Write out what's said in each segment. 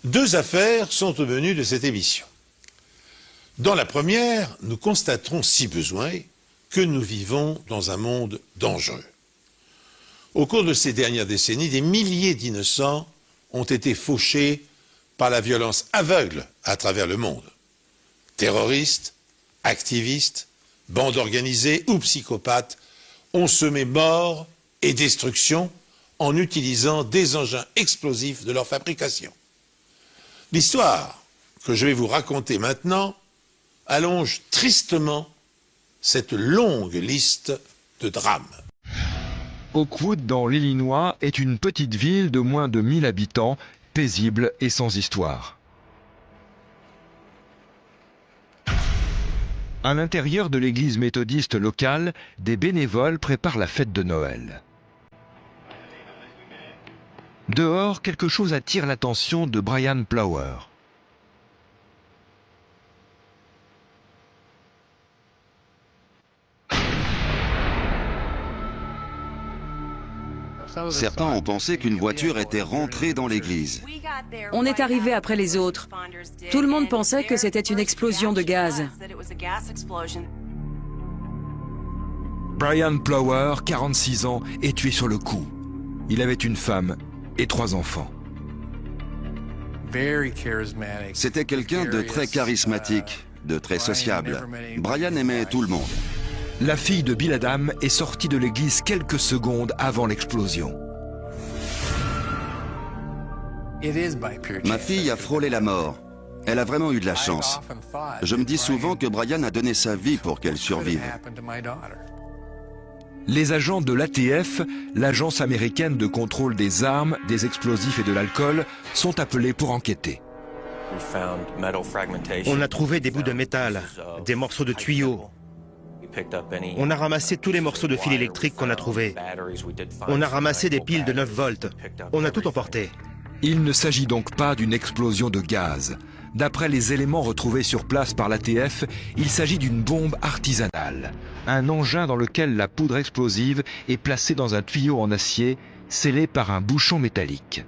Deux affaires sont au menu de cette émission. Dans la première, nous constaterons, si besoin, que nous vivons dans un monde dangereux. Au cours de ces dernières décennies, des milliers d'innocents ont été fauchés par la violence aveugle à travers le monde. Terroristes, activistes, bandes organisées ou psychopathes ont semé mort et destruction en utilisant des engins explosifs de leur fabrication. L'histoire que je vais vous raconter maintenant allonge tristement cette longue liste de drames. Oakwood, dans l'Illinois, est une petite ville de moins de 1000 habitants, paisible et sans histoire. À l'intérieur de l'église méthodiste locale, des bénévoles préparent la fête de Noël. Dehors, quelque chose attire l'attention de Brian Plower. Certains ont pensé qu'une voiture était rentrée dans l'église. On est arrivé après les autres. Tout le monde pensait que c'était une explosion de gaz. Brian Plower, 46 ans, est tué sur le coup. Il avait une femme et 3 enfants. C'était quelqu'un de très charismatique, de très sociable. Brian aimait tout le monde. La fille de Bill Adam est sortie de l'église quelques secondes avant l'explosion. Ma fille a frôlé la mort. Elle a vraiment eu de la chance. Je me dis souvent que Brian a donné sa vie pour qu'elle survive. Les agents de l'ATF, l'agence américaine de contrôle des armes, des explosifs et de l'alcool, sont appelés pour enquêter. On a trouvé des bouts de métal, des morceaux de tuyaux. On a ramassé tous les morceaux de fil électrique qu'on a trouvés. On a ramassé des piles de 9 volts. On a tout emporté. Il ne s'agit donc pas d'une explosion de gaz. D'après les éléments retrouvés sur place par l'ATF, il s'agit d'une bombe artisanale. Un engin dans lequel la poudre explosive est placée dans un tuyau en acier, scellé par un bouchon métallique.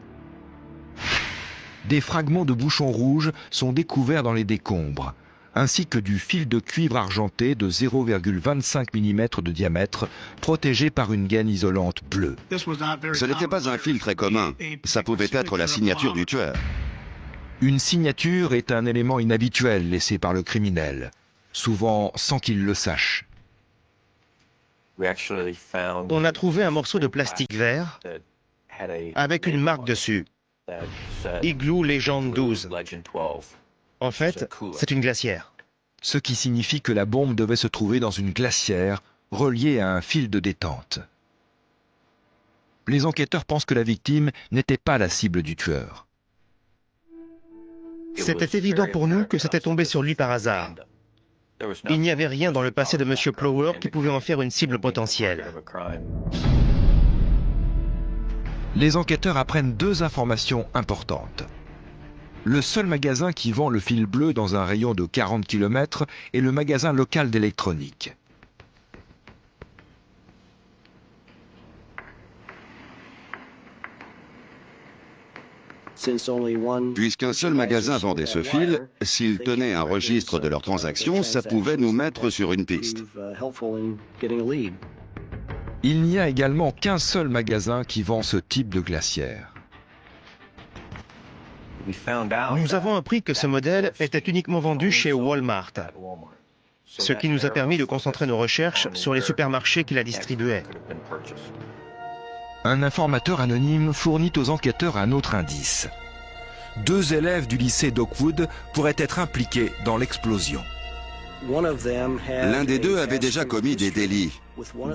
Des fragments de bouchons rouges sont découverts dans les décombres, ainsi que du fil de cuivre argenté de 0,25 mm de diamètre, protégé par une gaine isolante bleue. Ce n'était pas un fil très commun. Ça pouvait être la signature du tueur. Une signature est un élément inhabituel laissé par le criminel, souvent sans qu'il le sache. On a trouvé un morceau de plastique vert avec une marque dessus. Igloo Legend 12. En fait, c'est une glacière. Ce qui signifie que la bombe devait se trouver dans une glacière reliée à un fil de détente. Les enquêteurs pensent que la victime n'était pas la cible du tueur. C'était évident pour nous que c'était tombé sur lui par hasard. Il n'y avait rien dans le passé de M. Plower qui pouvait en faire une cible potentielle. Les enquêteurs apprennent 2 informations importantes. Le seul magasin qui vend le fil bleu dans un rayon de 40 km est le magasin local d'électronique. Puisqu'un seul magasin vendait ce fil, s'ils tenaient un registre de leurs transactions, ça pouvait nous mettre sur une piste. Il n'y a également qu'un seul magasin qui vend ce type de glacière. Nous avons appris que ce modèle était uniquement vendu chez Walmart, ce qui nous a permis de concentrer nos recherches sur les supermarchés qui la distribuaient. Un informateur anonyme fournit aux enquêteurs un autre indice. 2 élèves du lycée d'Oakwood pourraient être impliqués dans l'explosion. L'un des 2 avait déjà commis des délits,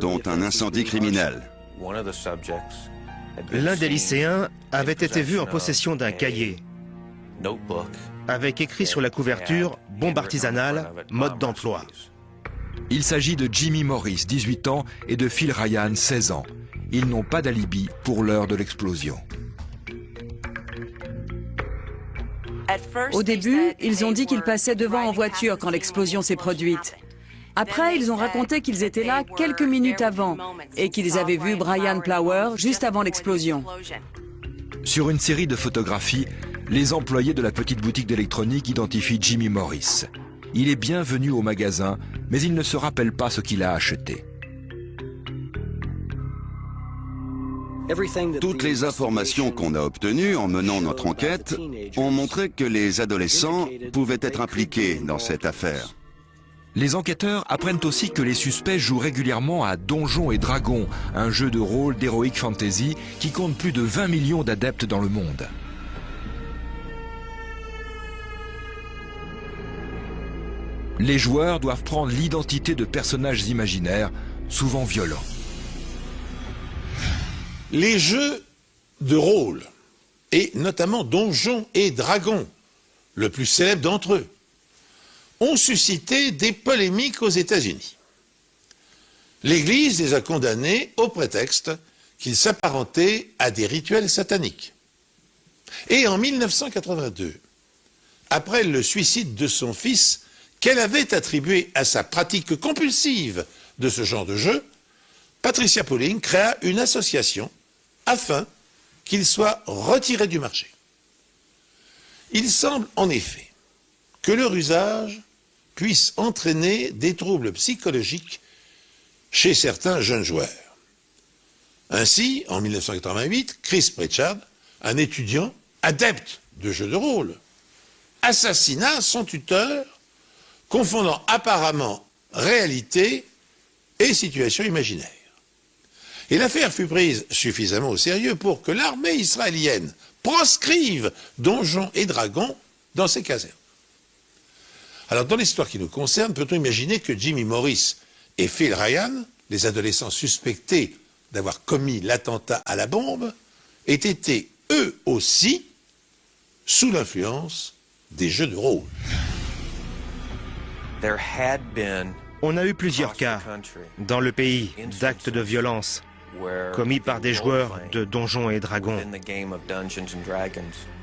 dont un incendie criminel. L'un des lycéens avait été vu en possession d'un cahier, avec écrit sur la couverture « Bombe artisanale, mode d'emploi ». Il s'agit de Jimmy Morris, 18 ans, et de Phil Ryan, 16 ans. Ils n'ont pas d'alibi pour l'heure de l'explosion. Au début, ils ont dit qu'ils passaient devant en voiture quand l'explosion s'est produite. Après, ils ont raconté qu'ils étaient là quelques minutes avant et qu'ils avaient vu Brian Plower juste avant l'explosion. Sur une série de photographies, Les employés de la petite boutique d'électronique identifient Jimmy Morris. Il est bien venu au magasin, mais il ne se rappelle pas ce qu'il a acheté. Toutes les informations qu'on a obtenues en menant notre enquête ont montré que les adolescents pouvaient être impliqués dans cette affaire. Les enquêteurs apprennent aussi que les suspects jouent régulièrement à Donjons et Dragons, un jeu de rôle d'heroic fantasy qui compte plus de 20 millions d'adeptes dans le monde. Les joueurs doivent prendre l'identité de personnages imaginaires, souvent violents. Les jeux de rôle, et notamment Donjons et Dragons, le plus célèbre d'entre eux, ont suscité des polémiques aux États-Unis. L'Église les a condamnés au prétexte qu'ils s'apparentaient à des rituels sataniques. Et en 1982, après le suicide de son fils, qu'elle avait attribué à sa pratique compulsive de ce genre de jeu, Patricia Pauling créa une association afin qu'il soit retiré du marché. Il semble en effet que leur usage puisse entraîner des troubles psychologiques chez certains jeunes joueurs. Ainsi, en 1988, Chris Pritchard, un étudiant adepte de jeux de rôle, assassina son tuteur, confondant apparemment réalité et situation imaginaire. Et l'affaire fut prise suffisamment au sérieux pour que l'armée israélienne proscrive Donjons et Dragons dans ses casernes. Alors, dans l'histoire qui nous concerne, peut-on imaginer que Jimmy Morris et Phil Ryan, les adolescents suspectés d'avoir commis l'attentat à la bombe, aient été eux aussi sous l'influence des jeux de rôle? On a eu plusieurs cas dans le pays d'actes de violence commis par des joueurs de Donjons et Dragons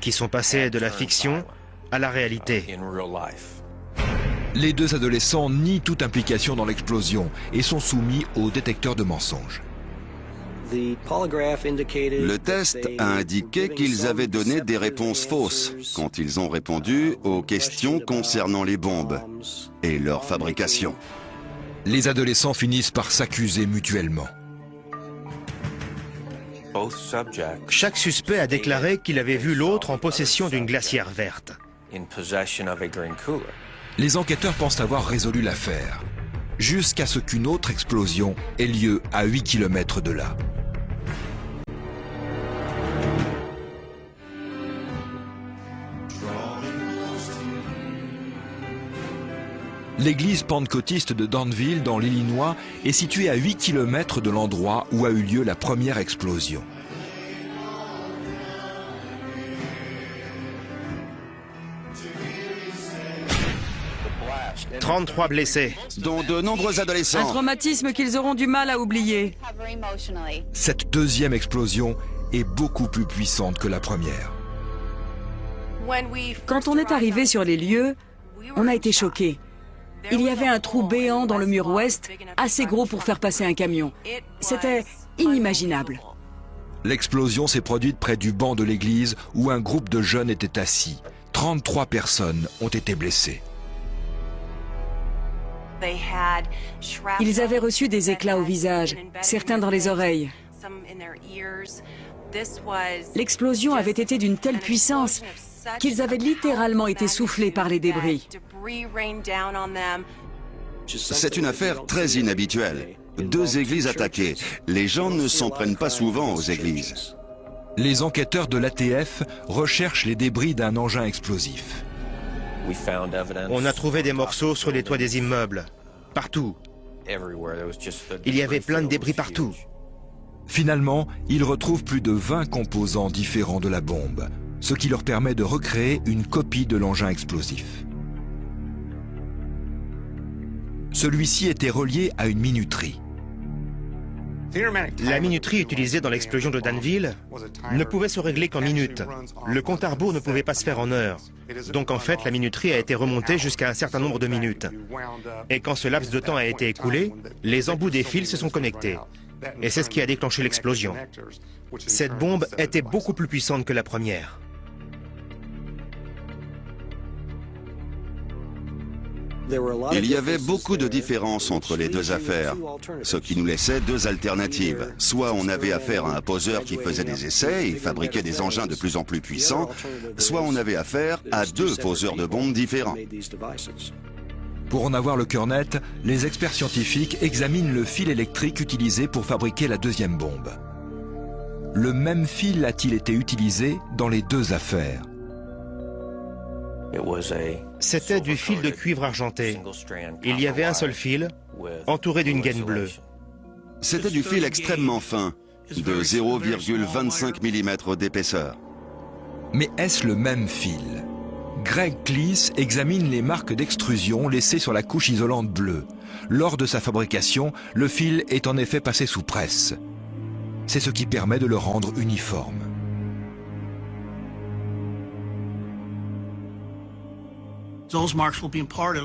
qui sont passés de la fiction à la réalité. Les deux adolescents nient toute implication dans l'explosion et sont soumis au détecteur de mensonges. Le test a indiqué qu'ils avaient donné des réponses fausses quand ils ont répondu aux questions concernant les bombes et leur fabrication. Les adolescents finissent par s'accuser mutuellement. Chaque suspect a déclaré qu'il avait vu l'autre en possession d'une glacière verte. Les enquêteurs pensent avoir résolu l'affaire, jusqu'à ce qu'une autre explosion ait lieu à 8 km de là. L'église pentecôtiste de Danville, dans l'Illinois, est située à 8 km de l'endroit où a eu lieu la première explosion. « 33 blessés. » Dont de nombreux adolescents. Un traumatisme qu'ils auront du mal à oublier. Cette deuxième explosion est beaucoup plus puissante que la première. Quand on est arrivé sur les lieux, on a été choqués. Il y avait un trou béant dans le mur ouest, assez gros pour faire passer un camion. C'était inimaginable. L'explosion s'est produite près du banc de l'église où un groupe de jeunes était assis. 33 personnes ont été blessées. Ils avaient reçu des éclats au visage, certains dans les oreilles. L'explosion avait été d'une telle puissance qu'ils avaient littéralement été soufflés par les débris. C'est une affaire très inhabituelle. 2 églises attaquées. Les gens ne s'en prennent pas souvent aux églises. Les enquêteurs de l'ATF recherchent les débris d'un engin explosif. On a trouvé des morceaux sur les toits des immeubles, partout. Il y avait plein de débris partout. Finalement, ils retrouvent plus de 20 composants différents de la bombe, ce qui leur permet de recréer une copie de l'engin explosif. Celui-ci était relié à une minuterie. La minuterie utilisée dans l'explosion de Danville ne pouvait se régler qu'en minutes. Le compte à rebours ne pouvait pas se faire en heures. Donc en fait, la minuterie a été remontée jusqu'à un certain nombre de minutes. Et quand ce laps de temps a été écoulé, les embouts des fils se sont connectés. Et c'est ce qui a déclenché l'explosion. Cette bombe était beaucoup plus puissante que la première. Il y avait beaucoup de différences entre les deux affaires, ce qui nous laissait deux alternatives. Soit on avait affaire à un poseur qui faisait des essais et fabriquait des engins de plus en plus puissants, soit on avait affaire à deux poseurs de bombes différents. Pour en avoir le cœur net, les experts scientifiques examinent le fil électrique utilisé pour fabriquer la deuxième bombe. Le même fil a-t-il été utilisé dans les deux affaires? C'était du fil de cuivre argenté. Il y avait un seul fil, entouré d'une gaine bleue. C'était du fil extrêmement fin, de 0,25 mm d'épaisseur. Mais est-ce le même fil? Greg Cleese examine les marques d'extrusion laissées sur la couche isolante bleue. Lors de sa fabrication, le fil est en effet passé sous presse. C'est ce qui permet de le rendre uniforme.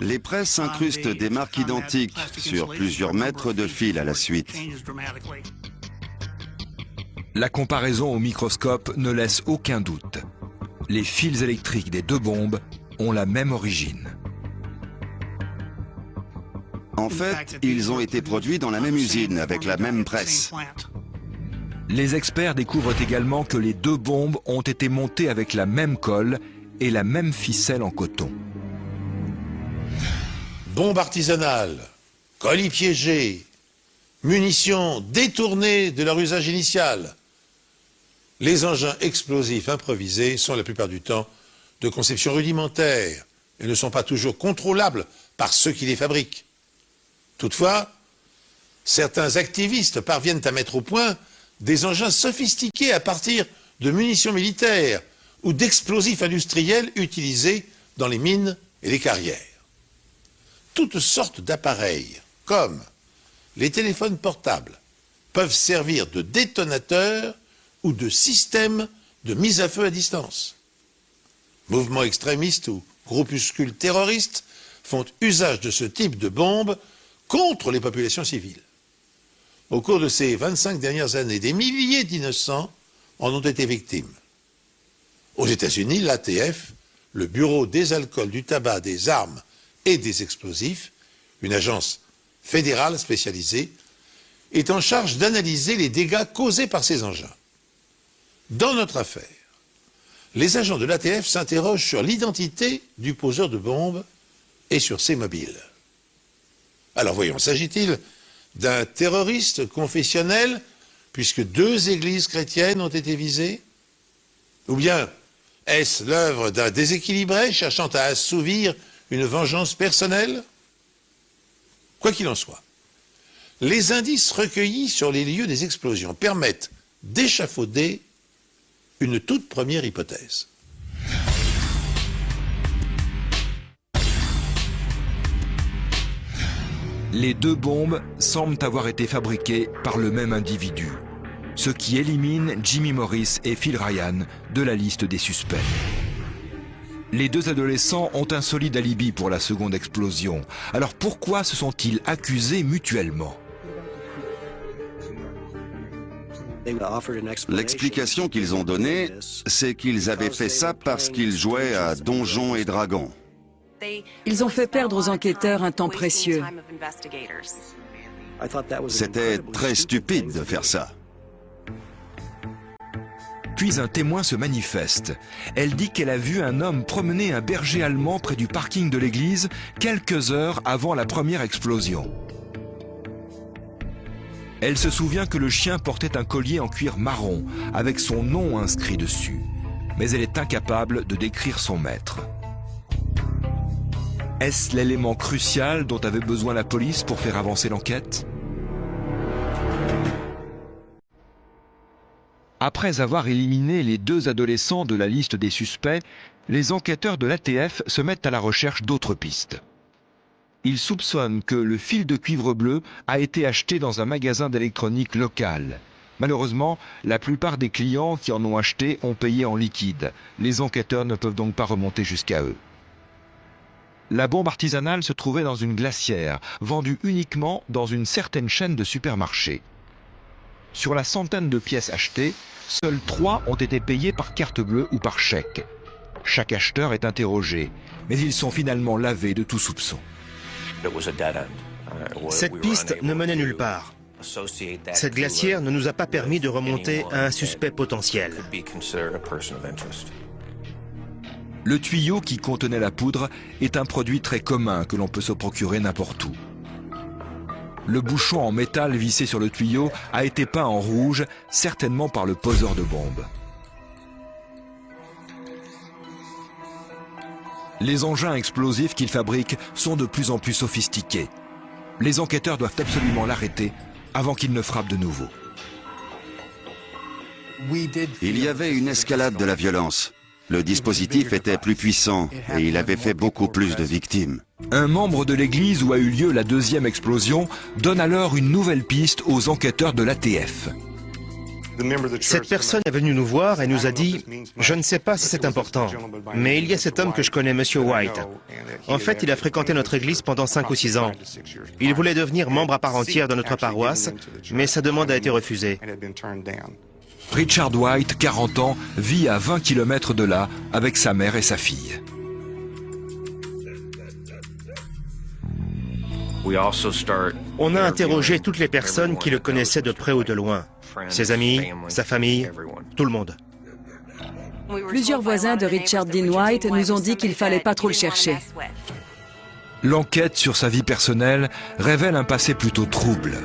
Les presses incrustent des marques identiques sur plusieurs mètres de fil à la suite. La comparaison au microscope ne laisse aucun doute. Les fils électriques des deux bombes ont la même origine. En fait, ils ont été produits dans la même usine, avec la même presse. Les experts découvrent également que les deux bombes ont été montées avec la même colle et la même ficelle en coton. Bombes artisanales, colis piégés, munitions détournées de leur usage initial. Les engins explosifs improvisés sont la plupart du temps de conception rudimentaire et ne sont pas toujours contrôlables par ceux qui les fabriquent. Toutefois, certains activistes parviennent à mettre au point des engins sophistiqués à partir de munitions militaires ou d'explosifs industriels utilisés dans les mines et les carrières. Toutes sortes d'appareils, comme les téléphones portables, peuvent servir de détonateurs ou de systèmes de mise à feu à distance. Mouvements extrémistes ou groupuscules terroristes font usage de ce type de bombes contre les populations civiles. Au cours de ces 25 dernières années, des milliers d'innocents en ont été victimes. Aux États-Unis, l'ATF, le Bureau des alcools, du tabac, des armes et des explosifs, une agence fédérale spécialisée, est en charge d'analyser les dégâts causés par ces engins. Dans notre affaire, les agents de l'ATF s'interrogent sur l'identité du poseur de bombes et sur ses mobiles. Alors voyons, s'agit-il d'un terroriste confessionnel, puisque 2 églises chrétiennes ont été visées? Ou bien est-ce l'œuvre d'un déséquilibré cherchant à assouvir une vengeance personnelle? Quoi qu'il en soit, les indices recueillis sur les lieux des explosions permettent d'échafauder une toute première hypothèse. Les deux bombes semblent avoir été fabriquées par le même individu, ce qui élimine Jimmy Morris et Phil Ryan de la liste des suspects. Les deux adolescents ont un solide alibi pour la seconde explosion. Alors pourquoi se sont-ils accusés mutuellement? L'explication qu'ils ont donnée, c'est qu'ils avaient fait ça parce qu'ils jouaient à Donjons et Dragons. Ils ont fait perdre aux enquêteurs un temps précieux. C'était très stupide de faire ça. Puis un témoin se manifeste. Elle dit qu'elle a vu un homme promener un berger allemand près du parking de l'église quelques heures avant la première explosion. Elle se souvient que le chien portait un collier en cuir marron avec son nom inscrit dessus. Mais elle est incapable de décrire son maître. Est-ce l'élément crucial dont avait besoin la police pour faire avancer l'enquête? Après avoir éliminé les deux adolescents de la liste des suspects, les enquêteurs de l'ATF se mettent à la recherche d'autres pistes. Ils soupçonnent que le fil de cuivre bleu a été acheté dans un magasin d'électronique local. Malheureusement, la plupart des clients qui en ont acheté ont payé en liquide. Les enquêteurs ne peuvent donc pas remonter jusqu'à eux. La bombe artisanale se trouvait dans une glacière, vendue uniquement dans une certaine chaîne de supermarchés. Sur la centaine de pièces achetées, seuls 3 ont été payés par carte bleue ou par chèque. Chaque acheteur est interrogé, mais ils sont finalement lavés de tout soupçon. Cette piste ne menait nulle part. Cette glacière ne nous a pas permis de remonter à un suspect potentiel. Le tuyau qui contenait la poudre est un produit très commun que l'on peut se procurer n'importe où. Le bouchon en métal vissé sur le tuyau a été peint en rouge, certainement par le poseur de bombes. Les engins explosifs qu'il fabrique sont de plus en plus sophistiqués. Les enquêteurs doivent absolument l'arrêter avant qu'il ne frappe de nouveau. Il y avait une escalade de la violence. Le dispositif était plus puissant et il avait fait beaucoup plus de victimes. Un membre de l'église où a eu lieu la deuxième explosion donne alors une nouvelle piste aux enquêteurs de l'ATF. Cette personne est venue nous voir et nous a dit « Je ne sais pas si c'est important, mais il y a cet homme que je connais, Monsieur White. En fait, il a fréquenté notre église pendant 5 ou 6 ans. Il voulait devenir membre à part entière de notre paroisse, mais sa demande a été refusée. » Richard White, 40 ans, vit à 20 km de là avec sa mère et sa fille. On a interrogé toutes les personnes qui le connaissaient de près ou de loin. Ses amis, sa famille, tout le monde. Plusieurs voisins de Richard Dean White nous ont dit qu'il fallait pas trop le chercher. L'enquête sur sa vie personnelle révèle un passé plutôt trouble.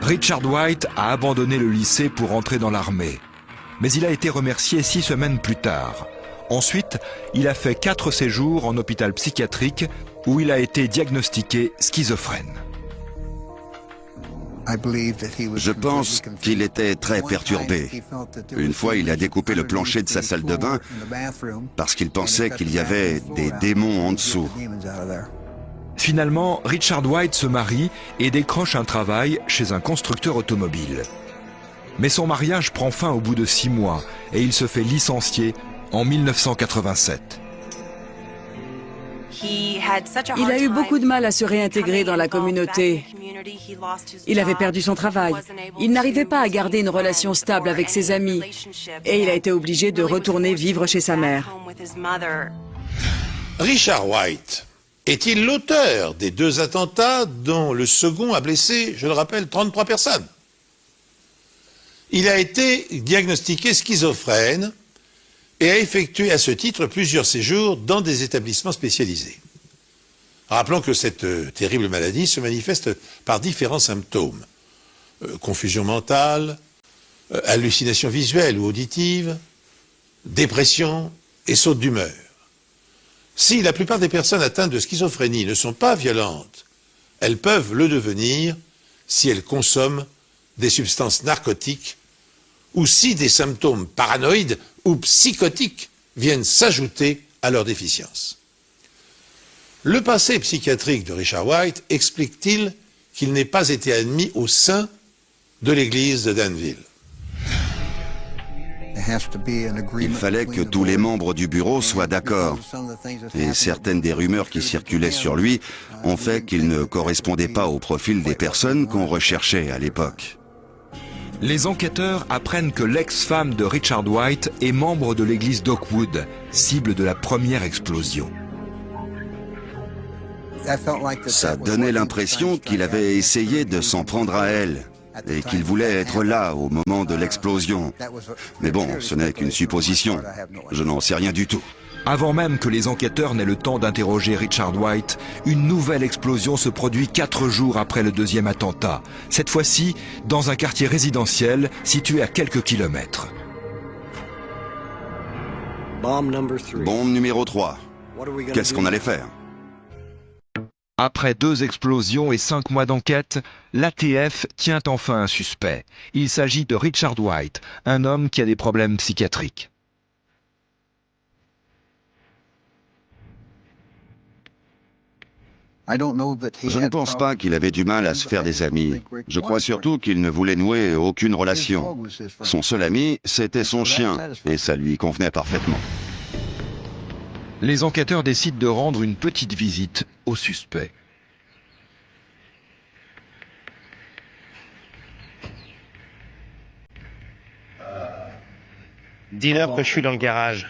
Richard White a abandonné le lycée pour entrer dans l'armée. Mais il a été remercié 6 semaines plus tard. Ensuite, il a fait 4 séjours en hôpital psychiatrique où il a été diagnostiqué schizophrène. Je pense qu'il était très perturbé. Une fois, il a découpé le plancher de sa salle de bain parce qu'il pensait qu'il y avait des démons en dessous. Finalement, Richard White se marie et décroche un travail chez un constructeur automobile. Mais son mariage prend fin au bout de 6 mois et il se fait licencier en 1987. Il a eu beaucoup de mal à se réintégrer dans la communauté. Il avait perdu son travail. Il n'arrivait pas à garder une relation stable avec ses amis. Et il a été obligé de retourner vivre chez sa mère. Richard White est-il l'auteur des 2 attentats dont le second a blessé, je le rappelle, 33 personnes? Il a été diagnostiqué schizophrène et a effectué à ce titre plusieurs séjours dans des établissements spécialisés. Rappelons que cette terrible maladie se manifeste par différents symptômes. Confusion mentale, hallucinations visuelles ou auditives, dépression et saute d'humeur. Si la plupart des personnes atteintes de schizophrénie ne sont pas violentes, elles peuvent le devenir si elles consomment des substances narcotiques ou si des symptômes paranoïdes ou psychotiques viennent s'ajouter à leur déficience. Le passé psychiatrique de Richard White explique-t-il qu'il n'ait pas été admis au sein de l'église de Danville? Il fallait que tous les membres du bureau soient d'accord. Et certaines des rumeurs qui circulaient sur lui ont fait qu'il ne correspondait pas au profil des personnes qu'on recherchait à l'époque. Les enquêteurs apprennent que l'ex-femme de Richard White est membre de l'église d'Oakwood, cible de la première explosion. Ça donnait l'impression qu'il avait essayé de s'en prendre à elle et qu'il voulait être là au moment de l'explosion. Mais bon, ce n'est qu'une supposition. Je n'en sais rien du tout. Avant même que les enquêteurs n'aient le temps d'interroger Richard White, une nouvelle explosion se produit 4 jours après le deuxième attentat. Cette fois-ci, dans un quartier résidentiel situé à quelques kilomètres. Bombe numéro 3. Qu'est-ce qu'on allait faire? Après 2 explosions et 5 mois d'enquête, l'ATF tient enfin un suspect. Il s'agit de Richard White, un homme qui a des problèmes psychiatriques. Je ne pense pas qu'il avait du mal à se faire des amis. Je crois surtout qu'il ne voulait nouer aucune relation. Son seul ami, c'était son chien, et ça lui convenait parfaitement. Les enquêteurs décident de rendre une petite visite au suspect. Dis-leur que je suis dans le garage.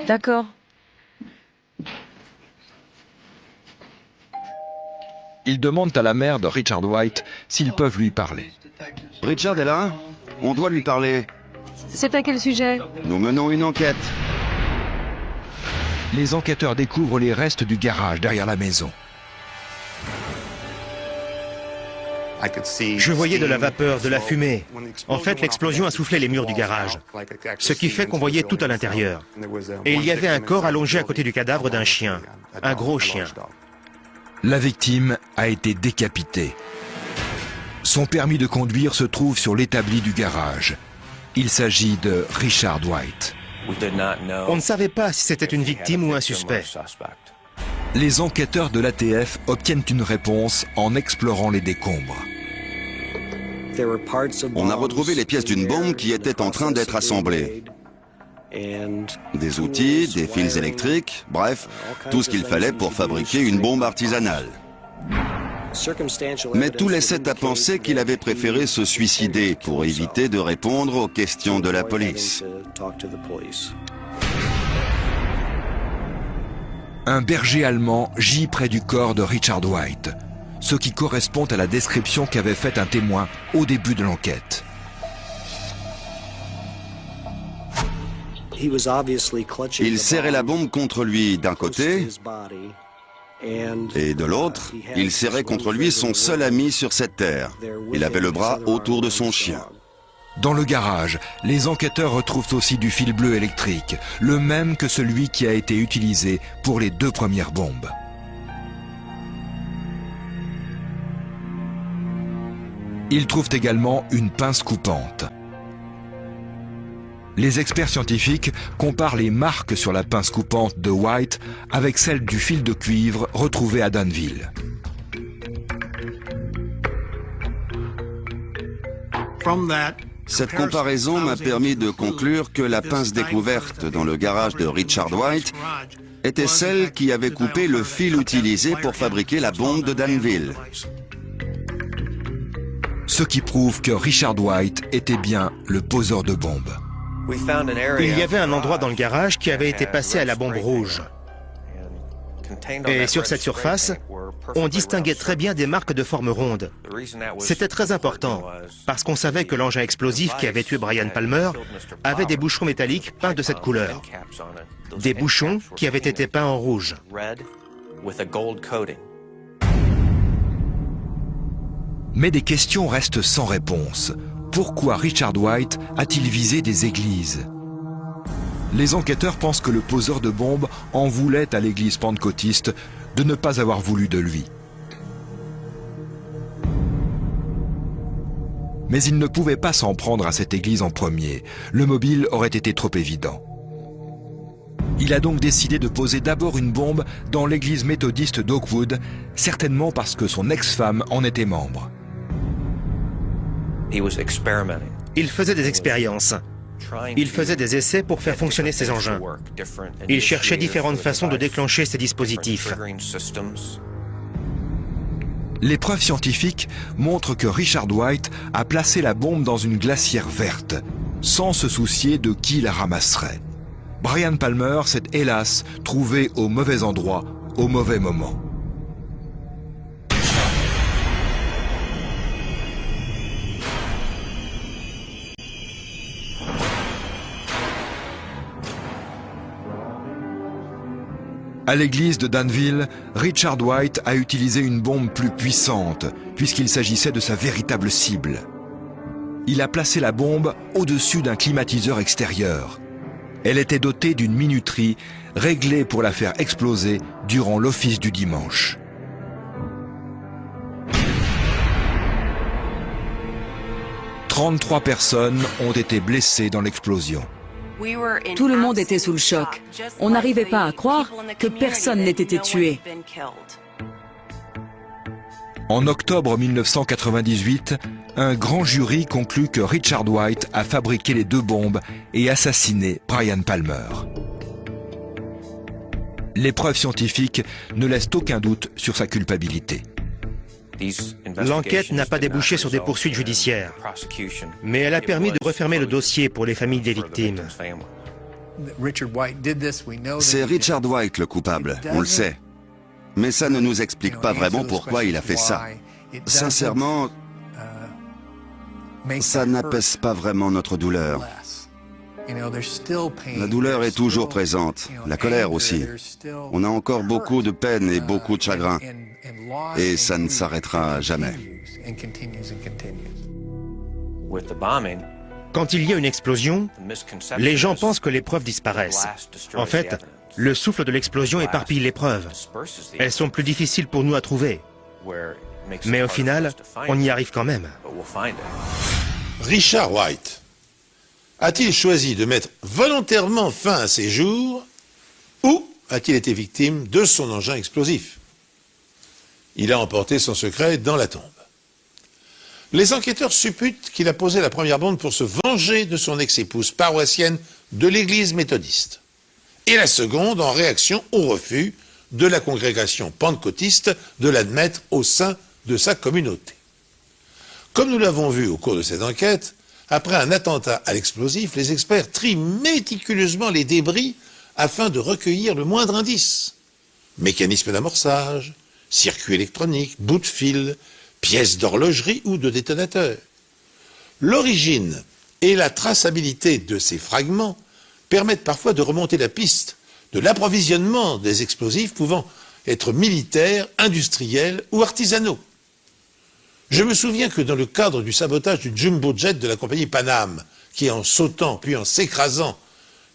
D'accord. Ils demandent à la mère de Richard White s'ils peuvent lui parler. Richard est là? On doit lui parler. C'est à quel sujet? Nous menons une enquête. Les enquêteurs découvrent les restes du garage derrière la maison. Je voyais de la vapeur, de la fumée. En fait, l'explosion a soufflé les murs du garage, ce qui fait qu'on voyait tout à l'intérieur. Et il y avait un corps allongé à côté du cadavre d'un chien, un gros chien. La victime a été décapitée. Son permis de conduire se trouve sur l'établi du garage. Il s'agit de Richard White. On ne savait pas si c'était une victime ou un suspect. Les enquêteurs de l'ATF obtiennent une réponse en explorant les décombres. On a retrouvé les pièces d'une bombe qui était en train d'être assemblée. Des outils, des fils électriques, bref, tout ce qu'il fallait pour fabriquer une bombe artisanale. Mais tout laissait à penser qu'il avait préféré se suicider pour éviter de répondre aux questions de la police. Un berger allemand gît près du corps de Richard White, ce qui correspond à la description qu'avait faite un témoin au début de l'enquête. Il serrait la bombe contre lui d'un côté, et de l'autre, il serrait contre lui son seul ami sur cette terre. Il avait le bras autour de son chien. Dans le garage, les enquêteurs retrouvent aussi du fil bleu électrique, le même que celui qui a été utilisé pour les 2 premières bombes. Ils trouvent également une pince coupante. Les experts scientifiques comparent les marques sur la pince coupante de White avec celles du fil de cuivre retrouvé à Danville. Cette comparaison m'a permis de conclure que la pince découverte dans le garage de Richard White était celle qui avait coupé le fil utilisé pour fabriquer la bombe de Danville. Ce qui prouve que Richard White était bien le poseur de bombes. Il y avait un endroit dans le garage qui avait été passé à la bombe rouge. Et sur cette surface, on distinguait très bien des marques de forme ronde. C'était très important, parce qu'on savait que l'engin explosif qui avait tué Brian Palmer avait des bouchons métalliques peints de cette couleur. Des bouchons qui avaient été peints en rouge. Mais des questions restent sans réponse. Pourquoi Richard White a-t-il visé des églises? Les enquêteurs pensent que le poseur de bombes en voulait à l'église pentecôtiste de ne pas avoir voulu de lui. Mais il ne pouvait pas s'en prendre à cette église en premier. Le mobile aurait été trop évident. Il a donc décidé de poser d'abord une bombe dans l'église méthodiste d'Oakwood, certainement parce que son ex-femme en était membre. Il faisait des expériences. Il faisait des essais pour faire fonctionner ses engins. Il cherchait différentes façons de déclencher ces dispositifs. Les preuves scientifiques montrent que Richard White a placé la bombe dans une glacière verte, sans se soucier de qui la ramasserait. Brian Palmer s'est hélas trouvé au mauvais endroit, au mauvais moment. À l'église de Danville, Richard White a utilisé une bombe plus puissante, puisqu'il s'agissait de sa véritable cible. Il a placé la bombe au-dessus d'un climatiseur extérieur. Elle était dotée d'une minuterie réglée pour la faire exploser durant l'office du dimanche. « 33 personnes ont été blessées dans l'explosion. Tout le monde était sous le choc. On n'arrivait pas à croire que personne n'ait été tué. En octobre 1998, un grand jury conclut que Richard White a fabriqué les 2 bombes et assassiné Brian Palmer. Les preuves scientifiques ne laissent aucun doute sur sa culpabilité. L'enquête n'a pas débouché sur des poursuites judiciaires, mais elle a permis de refermer le dossier pour les familles des victimes. C'est Richard White le coupable, on le sait. Mais ça ne nous explique pas vraiment pourquoi il a fait ça. Sincèrement, ça n'apaise pas vraiment notre douleur. La douleur est toujours présente, la colère aussi. On a encore beaucoup de peine et beaucoup de chagrin. Et ça ne s'arrêtera jamais. Quand il y a une explosion, les gens pensent que les preuves disparaissent. En fait, le souffle de l'explosion éparpille les preuves. Elles sont plus difficiles pour nous à trouver. Mais au final, on y arrive quand même. Richard White a-t-il choisi de mettre volontairement fin à ses jours ou a-t-il été victime de son engin explosif? Il a emporté son secret dans la tombe. Les enquêteurs supputent qu'il a posé la première bombe pour se venger de son ex-épouse paroissienne de l'église méthodiste. Et la seconde en réaction au refus de la congrégation pentecôtiste de l'admettre au sein de sa communauté. Comme nous l'avons vu au cours de cette enquête, après un attentat à l'explosif, les experts trient méticuleusement les débris afin de recueillir le moindre indice. Mécanisme d'amorçage, circuit électronique, bout de fil, pièces d'horlogerie ou de détonateur. L'origine et la traçabilité de ces fragments permettent parfois de remonter la piste de l'approvisionnement des explosifs pouvant être militaires, industriels ou artisanaux. Je me souviens que dans le cadre du sabotage du jumbo jet de la compagnie Pan Am, qui en sautant puis en s'écrasant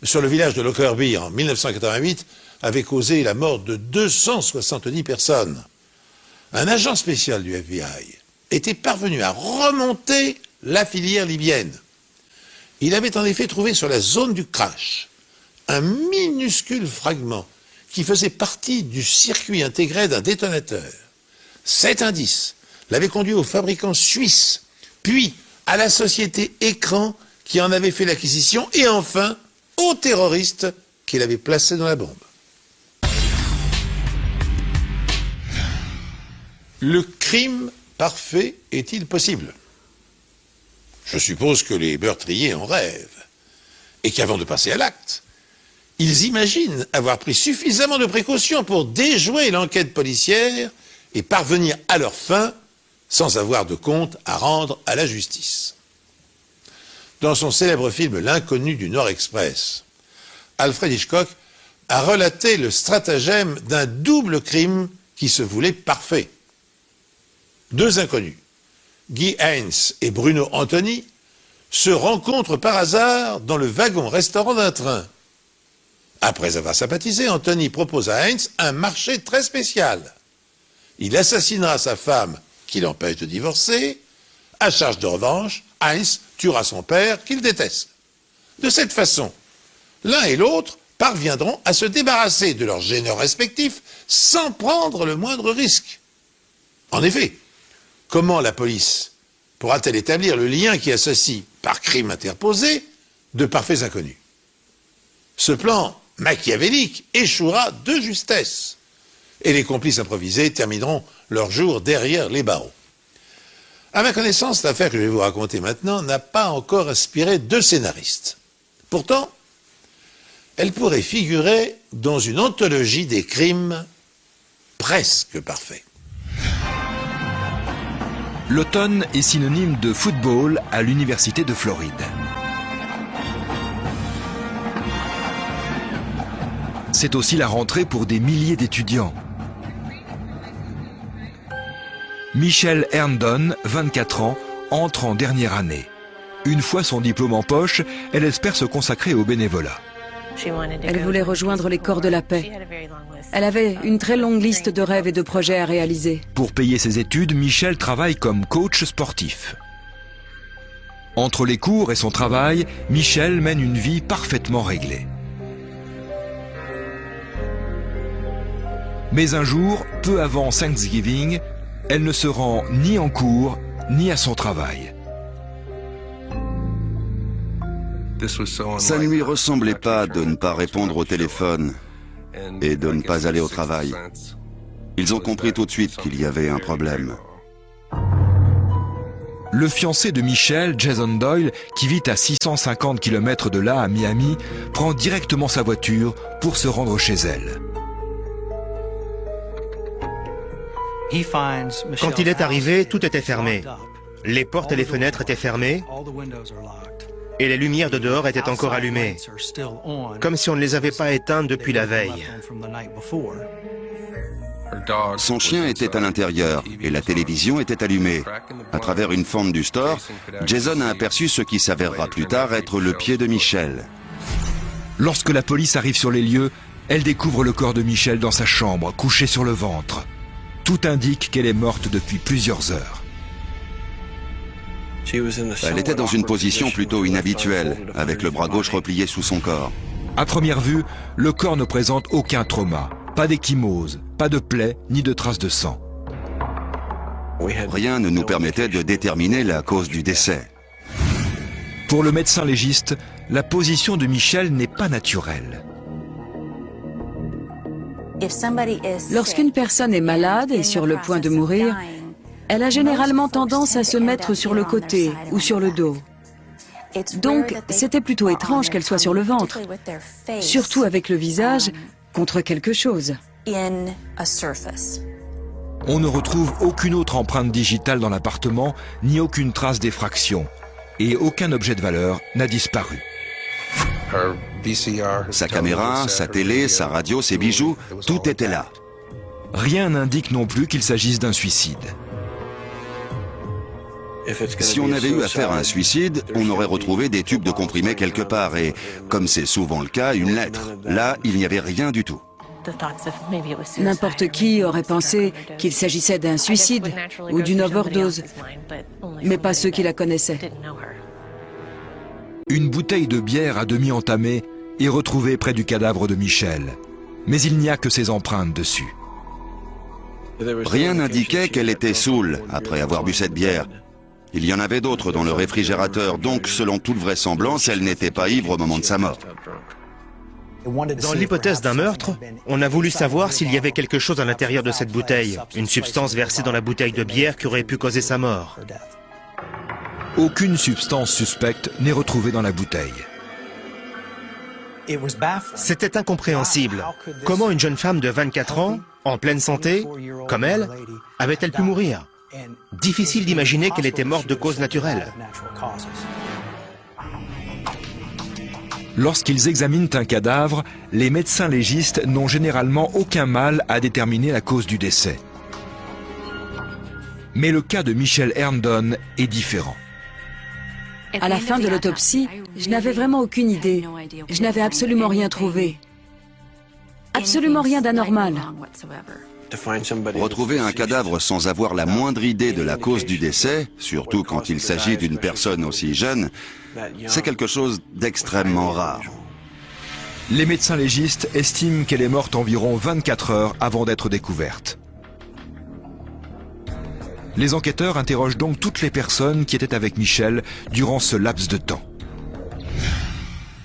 sur le village de Lockerbie en 1988 avait causé la mort de 270 personnes, un agent spécial du FBI était parvenu à remonter la filière libyenne. Il avait en effet trouvé sur la zone du crash un minuscule fragment qui faisait partie du circuit intégré d'un détonateur. Cet indice l'avait conduit au fabricant suisse, puis à la société Écran qui en avait fait l'acquisition, et enfin au terroriste qui l'avait placé dans la bombe. Le crime parfait est-il possible? Je suppose que les meurtriers en rêvent, et qu'avant de passer à l'acte, ils imaginent avoir pris suffisamment de précautions pour déjouer l'enquête policière et parvenir à leur fin sans avoir de compte à rendre à la justice. Dans son célèbre film L'Inconnu du Nord Express, Alfred Hitchcock a relaté le stratagème d'un double crime qui se voulait parfait. Deux inconnus, Guy Heinz et Bruno Anthony, se rencontrent par hasard dans le wagon-restaurant d'un train. Après avoir sympathisé, Anthony propose à Heinz un marché très spécial. Il assassinera sa femme qui l'empêche de divorcer. À charge de revanche, Heinz tuera son père qu'il déteste. De cette façon, l'un et l'autre parviendront à se débarrasser de leurs gêneurs respectifs sans prendre le moindre risque. En effet, comment la police pourra-t-elle établir le lien qui associe, par crime interposé, de parfaits inconnus? Ce plan machiavélique échouera de justesse, et les complices improvisés termineront leur jour derrière les barreaux. À ma connaissance, l'affaire que je vais vous raconter maintenant n'a pas encore inspiré deux scénaristes. Pourtant, elle pourrait figurer dans une anthologie des crimes presque parfaits. L'automne est synonyme de football à l'université de Floride. C'est aussi la rentrée pour des milliers d'étudiants. Michelle Herndon, 24 ans, entre en dernière année. Une fois son diplôme en poche, elle espère se consacrer au bénévolat. Elle voulait rejoindre les corps de la paix. Elle avait une très longue liste de rêves et de projets à réaliser. Pour payer ses études, Michelle travaille comme coach sportif. Entre les cours et son travail, Michelle mène une vie parfaitement réglée. Mais un jour, peu avant Thanksgiving, elle ne se rend ni en cours, ni à son travail. Ça ne lui ressemblait pas de ne pas répondre au téléphone et de ne pas aller au travail. Ils ont compris tout de suite qu'il y avait un problème. Le fiancé de Michelle, Jason Doyle, qui vit à 650 km de là, à Miami, prend directement sa voiture pour se rendre chez elle. Quand il est arrivé, tout était fermé. Les portes et les fenêtres étaient fermées et les lumières de dehors étaient encore allumées, comme si on ne les avait pas éteintes depuis la veille. Son chien était à l'intérieur et la télévision était allumée. À travers une fente du store, Jason a aperçu ce qui s'avérera plus tard être le pied de Michelle. Lorsque la police arrive sur les lieux, elle découvre le corps de Michelle dans sa chambre, couché sur le ventre. Tout indique qu'elle est morte depuis plusieurs heures. Elle était dans une position plutôt inhabituelle, avec le bras gauche replié sous son corps. À première vue, le corps ne présente aucun trauma. Pas d'ecchymose, pas de plaie, ni de traces de sang. Rien ne nous permettait de déterminer la cause du décès. Pour le médecin légiste, la position de Michelle n'est pas naturelle. Lorsqu'une personne est malade et sur le point de mourir, elle a généralement tendance à se mettre sur le côté ou sur le dos. Donc, c'était plutôt étrange qu'elle soit sur le ventre, surtout avec le visage contre quelque chose. On ne retrouve aucune autre empreinte digitale dans l'appartement, ni aucune trace d'effraction. Et aucun objet de valeur n'a disparu. Sa caméra, sa télé, sa radio, ses bijoux, tout était là. Rien n'indique non plus qu'il s'agisse d'un suicide. Si on avait eu affaire à un suicide, on aurait retrouvé des tubes de comprimés quelque part et, comme c'est souvent le cas, une lettre. Là, il n'y avait rien du tout. N'importe qui aurait pensé qu'il s'agissait d'un suicide ou d'une overdose, mais pas ceux qui la connaissaient. Une bouteille de bière à demi entamée est retrouvée près du cadavre de Michelle. Mais il n'y a que ses empreintes dessus. Rien n'indiquait qu'elle était saoule après avoir bu cette bière. Il y en avait d'autres dans le réfrigérateur, donc selon toute vraisemblance, elle n'était pas ivre au moment de sa mort. Dans l'hypothèse d'un meurtre, on a voulu savoir s'il y avait quelque chose à l'intérieur de cette bouteille, une substance versée dans la bouteille de bière qui aurait pu causer sa mort. Aucune substance suspecte n'est retrouvée dans la bouteille. C'était incompréhensible. Comment une jeune femme de 24 ans, en pleine santé, comme elle, avait-elle pu mourir? Difficile d'imaginer qu'elle était morte de cause naturelle. Lorsqu'ils examinent un cadavre, les médecins légistes n'ont généralement aucun mal à déterminer la cause du décès. Mais le cas de Michelle Herndon est différent. À la fin de l'autopsie, je n'avais vraiment aucune idée. Je n'avais absolument rien trouvé. Absolument rien d'anormal. Retrouver un cadavre sans avoir la moindre idée de la cause du décès, surtout quand il s'agit d'une personne aussi jeune, c'est quelque chose d'extrêmement rare. Les médecins légistes estiment qu'elle est morte environ 24 heures avant d'être découverte. Les enquêteurs interrogent donc toutes les personnes qui étaient avec Michelle durant ce laps de temps.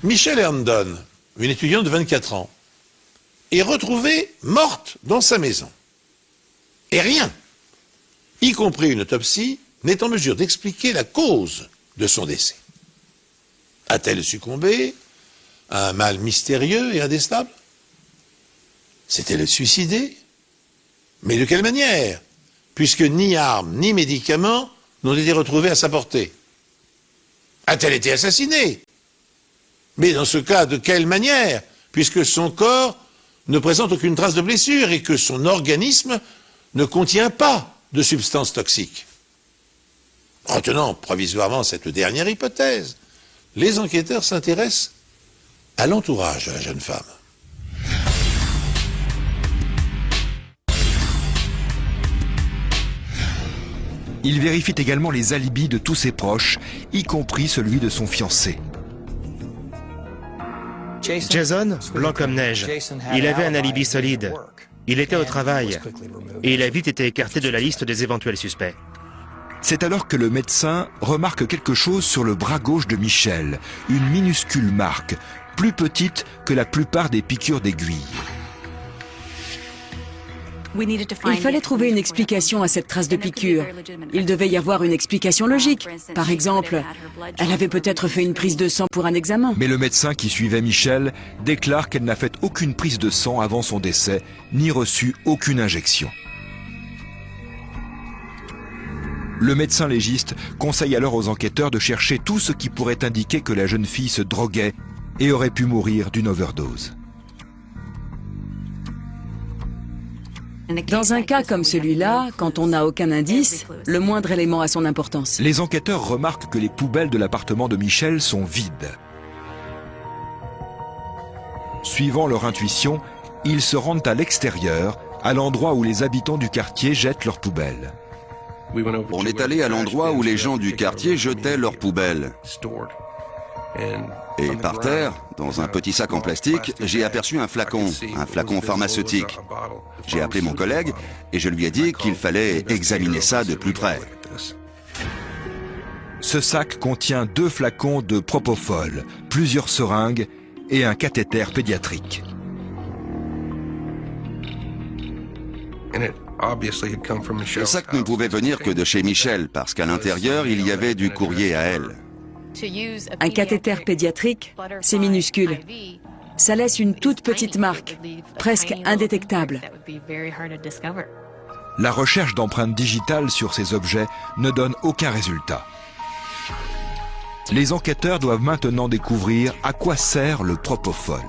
Michelle Herndon, une étudiante de 24 ans, est retrouvée morte dans sa maison. Et rien, y compris une autopsie, n'est en mesure d'expliquer la cause de son décès. A-t-elle succombé à un mal mystérieux et indécelable? S'est-elle suicidée? Mais de quelle manière? Puisque ni armes ni médicaments n'ont été retrouvés à sa portée. A-t-elle été assassinée? Mais dans ce cas, de quelle manière? Puisque son corps ne présente aucune trace de blessure et que son organisme ne contient pas de substances toxiques. Retenant provisoirement cette dernière hypothèse, les enquêteurs s'intéressent à l'entourage de la jeune femme. Ils vérifient également les alibis de tous ses proches, y compris celui de son fiancé. Jason, blanc comme neige, il avait un alibi solide. Il était au travail et il a vite été écarté de la liste des éventuels suspects. C'est alors que le médecin remarque quelque chose sur le bras gauche de Michelle, une minuscule marque, plus petite que la plupart des piqûres d'aiguilles. Il fallait trouver une explication à cette trace de piqûre. Il devait y avoir une explication logique. Par exemple, elle avait peut-être fait une prise de sang pour un examen. Mais le médecin qui suivait Michelle déclare qu'elle n'a fait aucune prise de sang avant son décès, ni reçu aucune injection. Le médecin légiste conseille alors aux enquêteurs de chercher tout ce qui pourrait indiquer que la jeune fille se droguait et aurait pu mourir d'une overdose. Dans un cas comme celui-là, quand on n'a aucun indice, le moindre élément a son importance. Les enquêteurs remarquent que les poubelles de l'appartement de Michel sont vides. Suivant leur intuition, ils se rendent à l'extérieur, à l'endroit où les habitants du quartier jettent leurs poubelles. On est allé à l'endroit où les gens du quartier jetaient leurs poubelles. Et par terre, dans un petit sac en plastique, j'ai aperçu un flacon pharmaceutique. J'ai appelé mon collègue et je lui ai dit qu'il fallait examiner ça de plus près. Ce sac contient 2 flacons de propofol, plusieurs seringues et un cathéter pédiatrique. Le sac ne pouvait venir que de chez Michel, parce qu'à l'intérieur, il y avait du courrier à elle. Un cathéter pédiatrique, c'est minuscule. Ça laisse une toute petite marque, presque indétectable. La recherche d'empreintes digitales sur ces objets ne donne aucun résultat. Les enquêteurs doivent maintenant découvrir à quoi sert le propofol.